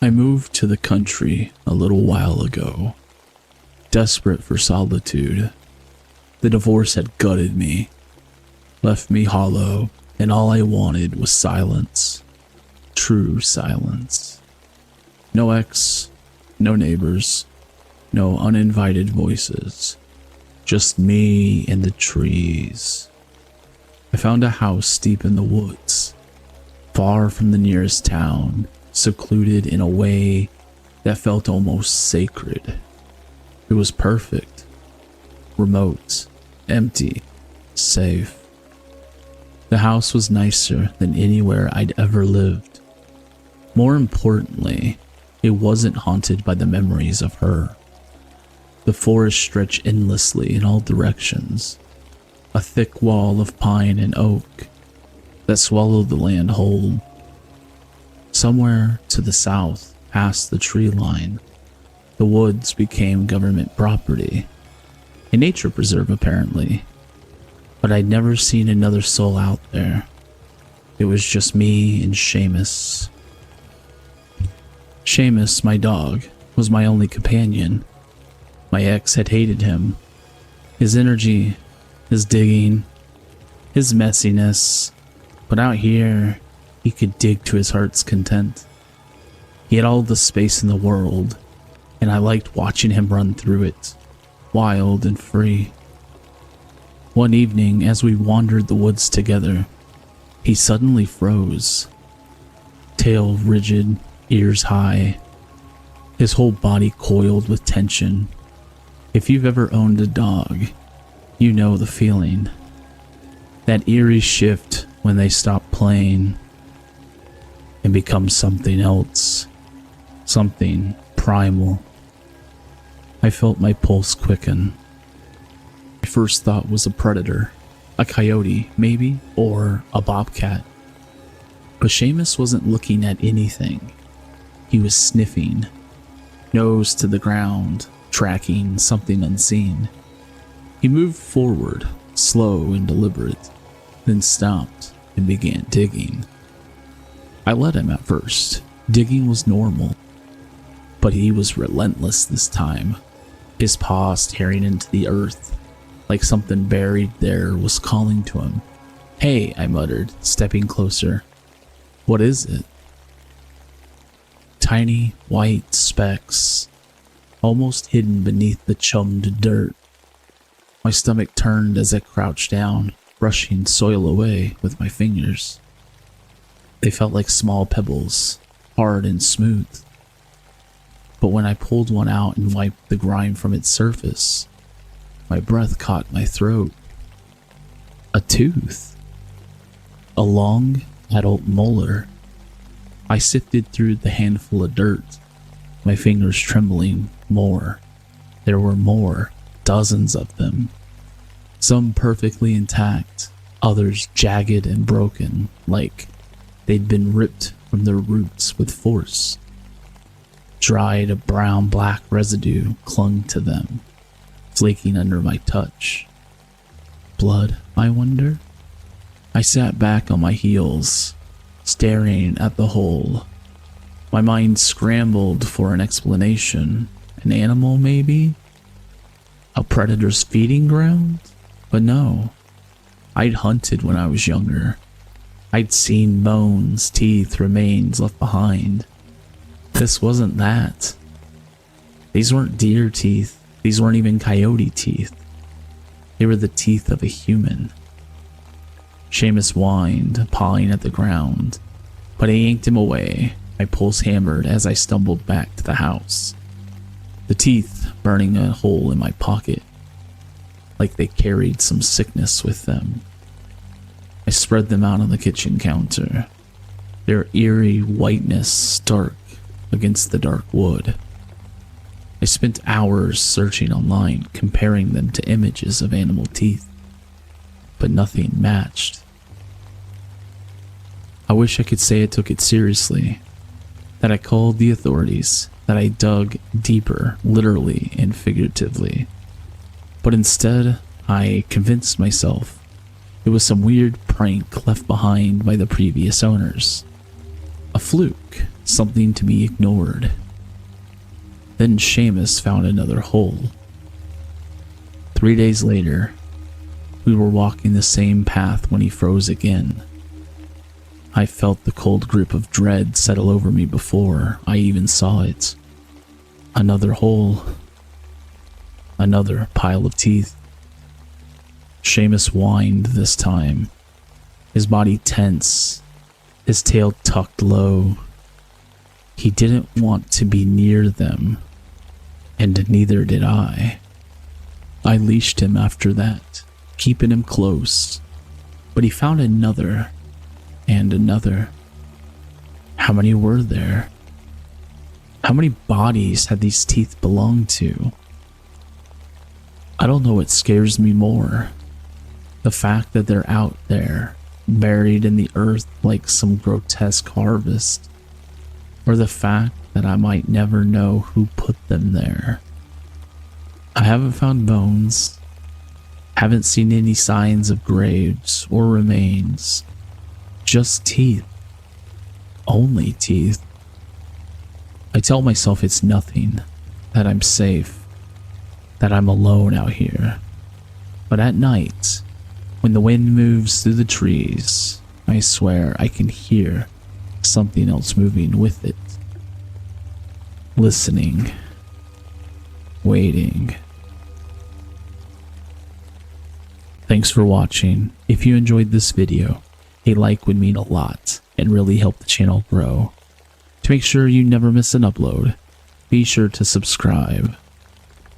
I moved to the country a little while ago, desperate for solitude. The divorce had gutted me, left me hollow, and all I wanted was silence. True silence. No ex, no neighbors, no uninvited voices. Just me and the trees. I found a house deep in the woods, far from the nearest town, secluded in a way that felt almost sacred. It was perfect, remote, empty, safe. The house was nicer than anywhere I'd ever lived. More importantly, it wasn't haunted by the memories of her. The forest stretched endlessly in all directions, a thick wall of pine and oak that swallowed the land whole. Somewhere to the south, past the tree line, the woods became government property, a nature preserve apparently, but I'd never seen another soul out there. It was just me and Seamus. Seamus, my dog, was my only companion. My ex had hated him. His energy, his digging, his messiness, but out here, he could dig to his heart's content. He had all the space in the world, and I liked watching him run through it, wild and free. One evening, as we wandered the woods together, he suddenly froze. Tail rigid, ears high, his whole body coiled with tension. If you've ever owned a dog, you know the feeling. That eerie shift when they stop playing and become something else, something primal. I felt my pulse quicken. My first thought was a predator, a coyote maybe, or a bobcat. But Seamus wasn't looking at anything. He was sniffing, nose to the ground, tracking something unseen. He moved forward, slow and deliberate, then stopped and began digging. I let him at first. Digging was normal, but he was relentless this time, his paws tearing into the earth, like something buried there was calling to him. "Hey," I muttered, stepping closer. "What is it?" Tiny white specks, almost hidden beneath the chummed dirt. My stomach turned as I crouched down, brushing soil away with my fingers. They felt like small pebbles, hard and smooth. But when I pulled one out and wiped the grime from its surface, my breath caught my throat. A tooth. A long, adult molar. I sifted through the handful of dirt, my fingers trembling. More. There were more, dozens of them. Some perfectly intact, others jagged and broken, like they'd been ripped from their roots with force. Dried brown-black residue clung to them, flaking under my touch. Blood, I wonder? I sat back on my heels, staring at the hole. My mind scrambled for an explanation. An animal, maybe? A predator's feeding ground? But no. I'd hunted when I was younger. I'd seen bones, teeth, remains left behind. This wasn't that. These weren't deer teeth. These weren't even coyote teeth. They were the teeth of a human. Seamus whined, pawing at the ground, but I yanked him away. My pulse hammered as I stumbled back to the house. The teeth burning a hole in my pocket, like they carried some sickness with them. I spread them out on the kitchen counter, their eerie whiteness stark against the dark wood. I spent hours searching online, comparing them to images of animal teeth, but nothing matched. I wish I could say I took it seriously, that I called the authorities, that I dug deeper, literally and figuratively. But instead, I convinced myself it was some weird prank left behind by the previous owners. A fluke, something to be ignored. Then Seamus found another hole. 3 days later, we were walking the same path when he froze again. I felt the cold grip of dread settle over me before I even saw it. Another hole. Another pile of teeth. Seamus whined this time, his body tense, his tail tucked low. He didn't want to be near them, and neither did I. I leashed him after that, keeping him close, but he found another and another. How many were there? How many bodies had these teeth belonged to? I don't know what scares me more. The fact that they're out there, buried in the earth like some grotesque harvest, or the fact that I might never know who put them there. I haven't found bones, haven't seen any signs of graves or remains, just teeth. Only teeth. I tell myself it's nothing, that I'm safe, that I'm alone out here. But at night, when the wind moves through the trees, I swear I can hear something else moving with it. Listening. Waiting. Thanks for watching. If you enjoyed this video, a like would mean a lot and really help the channel grow. To make sure you never miss an upload, be sure to subscribe.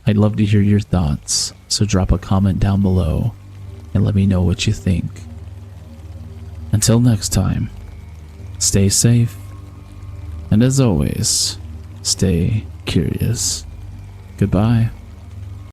I'd love to hear your thoughts, so drop a comment down below and let me know what you think. Until next time, stay safe, and as always, stay curious. Goodbye.